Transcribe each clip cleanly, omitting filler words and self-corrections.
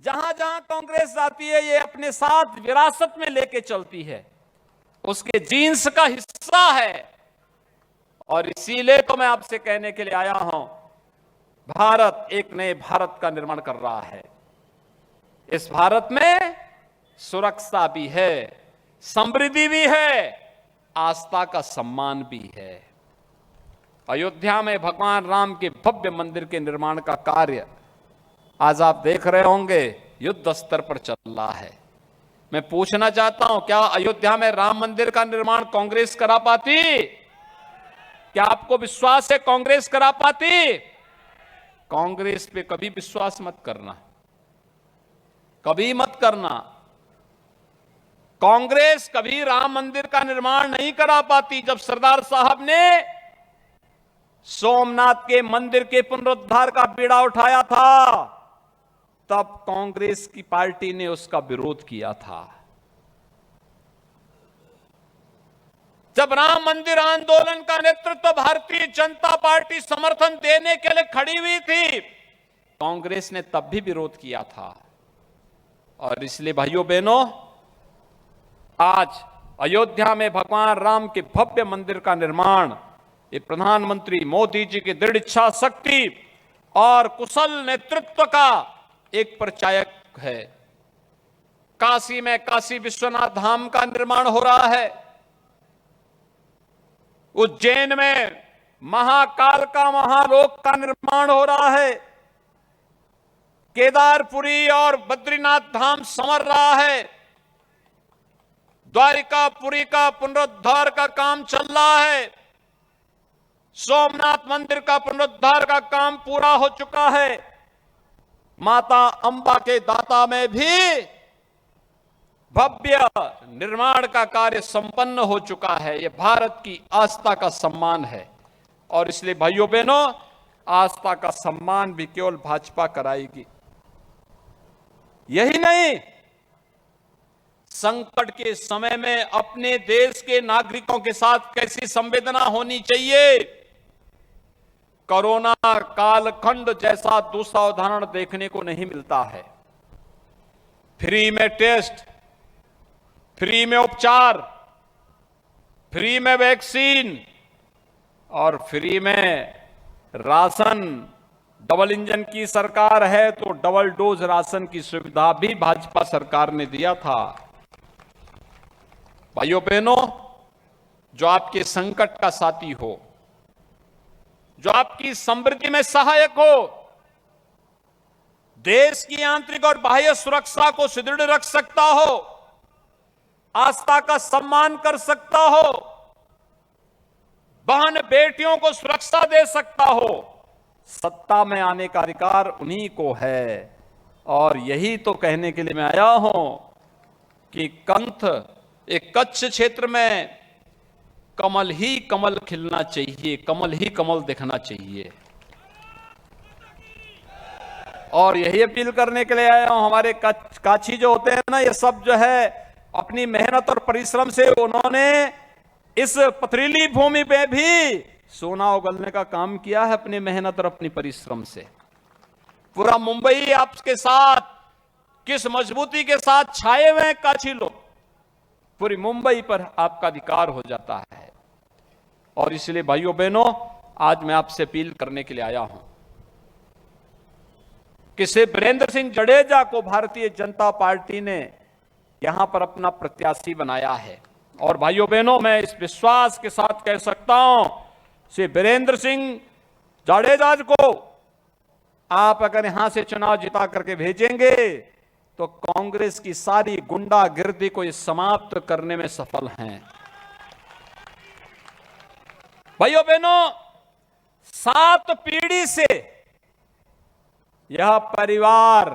जहां जहां कांग्रेस जाती है ये अपने साथ विरासत में लेके चलती है, उसके जीन्स का हिस्सा है। और इसीलिए तो मैं आपसे कहने के लिए आया हूं, भारत एक नए भारत का निर्माण कर रहा है। इस भारत में सुरक्षा भी है, समृद्धि भी है, आस्था का सम्मान भी है। अयोध्या में भगवान राम के भव्य मंदिर के निर्माण का कार्य आज आप देख रहे होंगे युद्ध स्तर पर चल रहा है। मैं पूछना चाहता हूं, क्या अयोध्या में राम मंदिर का निर्माण कांग्रेस करा पाती? क्या आपको विश्वास है कांग्रेस करा पाती? कांग्रेस पे कभी विश्वास मत करना, कभी मत करना। कांग्रेस कभी राम मंदिर का निर्माण नहीं करा पाती। जब सरदार साहब ने सोमनाथ के मंदिर के पुनरुद्धार का बीड़ा उठाया था, तब कांग्रेस की पार्टी ने उसका विरोध किया था। जब राम मंदिर आंदोलन का नेतृत्व भारतीय जनता पार्टी समर्थन देने के लिए खड़ी हुई थी, कांग्रेस ने तब भी विरोध किया था। और इसलिए भाइयों बहनों, आज अयोध्या में भगवान राम के भव्य मंदिर का निर्माण ये प्रधानमंत्री मोदी जी की दृढ़ इच्छा शक्ति और कुशल नेतृत्व का एक परिचायक है। काशी में काशी विश्वनाथ धाम का निर्माण हो रहा है। उज्जैन में महाकाल का महालोक का निर्माण हो रहा है। केदारपुरी और बद्रीनाथ धाम संवर रहा है। द्वारिकापुरी का पुनरुद्धार का काम चल रहा है। सोमनाथ मंदिर का पुनरुद्धार का काम पूरा हो चुका है। माता अंबा के दाता में भी भव्य निर्माण का कार्य संपन्न हो चुका है। यह भारत की आस्था का सम्मान है। और इसलिए भाइयों बहनों, आस्था का सम्मान भी केवल भाजपा कराएगी। यही नहीं, संकट के समय में अपने देश के नागरिकों के साथ कैसी संवेदना होनी चाहिए, कोरोना कालखंड जैसा दूसरा उदाहरण देखने को नहीं मिलता है। फ्री में टेस्ट, फ्री में उपचार, फ्री में वैक्सीन और फ्री में राशन। डबल इंजन की सरकार है तो डबल डोज राशन की सुविधा भी भाजपा सरकार ने दिया था। भाइयों बहनों, जो आपके संकट का साथी हो, जो आपकी समृद्धि में सहायक हो, देश की आंतरिक और बाह्य सुरक्षा को सुदृढ़ रख सकता हो, आस्था का सम्मान कर सकता हो, बहन बेटियों को सुरक्षा दे सकता हो, सत्ता में आने का अधिकार उन्हीं को है। और यही तो कहने के लिए मैं आया हूं कि एक कच्छ क्षेत्र में कमल ही कमल खिलना चाहिए, कमल ही कमल दिखना चाहिए। और यही अपील करने के लिए आया हूं। हमारे काछी जो होते हैं ना, ये सब जो है अपनी मेहनत और परिश्रम से उन्होंने इस पथरीली भूमि पे भी सोना उगलने का काम किया है, अपनी मेहनत और अपनी परिश्रम से। पूरा मुंबई आपके साथ किस मजबूती के साथ छाए हुए हैं काछी लोग, पूरी मुंबई पर आपका अधिकार हो जाता है। और इसलिए भाइयों बहनों, आज मैं आपसे अपील करने के लिए आया हूं कि श्री वीरेंद्र सिंह जडेजा को भारतीय जनता पार्टी ने यहां पर अपना प्रत्याशी बनाया है। और भाइयों बहनों, मैं इस विश्वास के साथ कह सकता हूं, श्री वीरेंद्र सिंह जडेजा को आप अगर यहां से चुनाव जिता करके भेजेंगे तो कांग्रेस की सारी गुंडागिर्दी को ये समाप्त करने में सफल हैं। भाइयों बहनों, 7 पीढ़ी से यह परिवार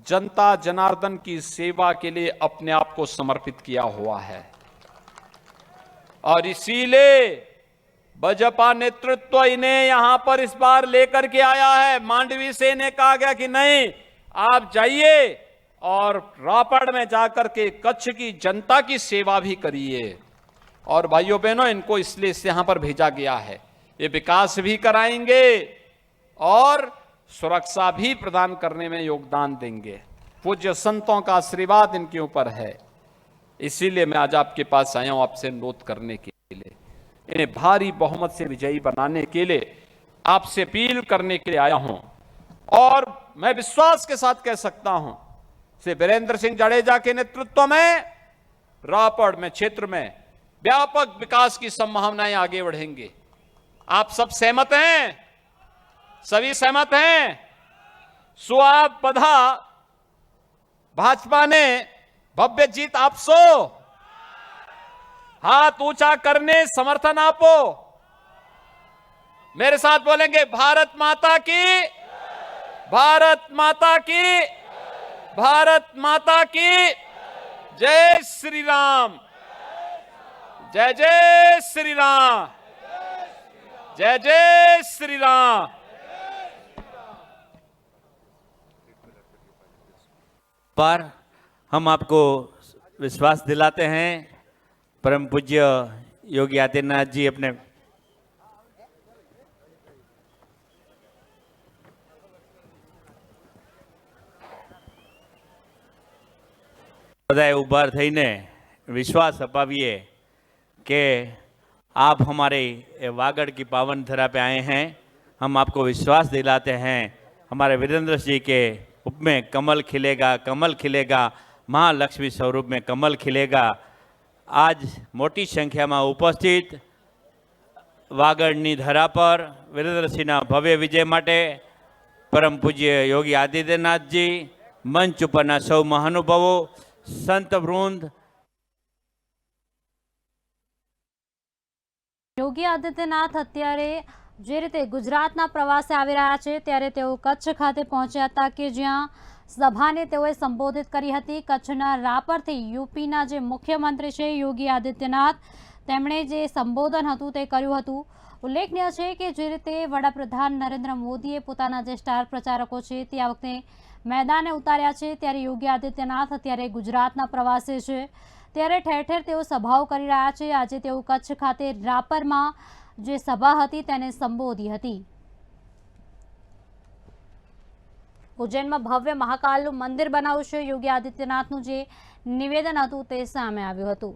जनता जनार्दन की सेवा के लिए अपने आप को समर्पित किया हुआ है। और इसीलिए भाजपा नेतृत्व इन्हें यहां पर इस बार लेकर के आया है। मांडवी से इन्हें कहा गया कि नहीं, आप जाइए और रापड़ में जाकर के कच्छ की जनता की सेवा भी करिए। और भाइयों बहनों, इनको इसलिए यहां पर भेजा गया है, ये विकास भी कराएंगे और सुरक्षा भी प्रदान करने में योगदान देंगे। पूज्य संतों का आशीर्वाद इनके ऊपर है। इसीलिए मैं आज आपके पास आया हूं आपसे अनुरोध करने के लिए, इन्हें भारी बहुमत से विजयी बनाने के लिए आपसे अपील करने के लिए आया हूं। और मैं विश्वास के साथ कह सकता हूं, श्री वीरेंद्र सिंह जडेजा के नेतृत्व में रापड़ में क्षेत्र में व्यापक विकास की संभावनाएं आगे बढ़ेंगे। आप सब सहमत हैं? सभी सहमत हैं? सुआब बधा भाजपा ने भव्य जीत आपसो, हाथ ऊंचा करने समर्थन आपो। मेरे साथ बोलेंगे, भारत माता की, भारत माता की, भारत माता की जय श्री राम, जय जय श्री राम, जय जय श्री राम। पर हम आपको विश्वास दिलाते हैं, परम पूज्य योगी आदित्यनाथ जी अपने બધાએ ઉભા થઈને વિશ્વાસ અપાવીએ કે आप हमारे वागड़ की पावन धरा पे आए हैं। हम आपको विश्वास दिलाते हैं, हमारे वीरेंद्र जी के रूप में कमल खिलेगा, कमल खिलेगा, महालक्ष्मी स्वरूप में कमल खिलेगा। आज मोटी संख्या में उपस्थित वागड़नी धरा पर वीरेंद्र सिंह भव्य विजय माटे परम पूज्य योगी आदित्यनाथ जी, मंच उपरना सौ महानुभावों, संत वृंद, યોગી આદિત્યનાથ અત્યારે જે રીતે ગુજરાતના પ્રવાસે આવી રહ્યા છે ત્યારે તેઓ કચ્છ ખાતે પહોંચ્યા હતા કે જ્યાં સભાને તેઓએ સંબોધિત કરી હતી। કચ્છના રાપરથી યુપીના જે મુખ્યમંત્રી છે યોગી આદિત્યનાથ, તેમણે જે સંબોધન હતું તે કર્યું હતું। ઉલ્લેખનીય છે કે જે રીતે વડાપ્રધાન નરેન્દ્ર મોદીએ પોતાના જે સ્ટાર પ્રચારકો છે તે આ વખતે મેદાને ઉતાર્યા છે, ત્યારે યોગી આદિત્યનાથ અત્યારે ગુજરાતના પ્રવાસે છે, ત્યારે ઠેર ઠેર તેઓ સભાઓ કરી રહ્યા છે। આજે તેઓ કચ્છ ખાતે રાપરમાં જે સભા હતી તેને સંબોધી હતી। ઉજ્જૈનમાં ભવ્ય મહાકાલનું મંદિર બનાવશે યોગી આદિત્યનાથનું જે નિવેદન હતું તે સામે આવ્યું હતું।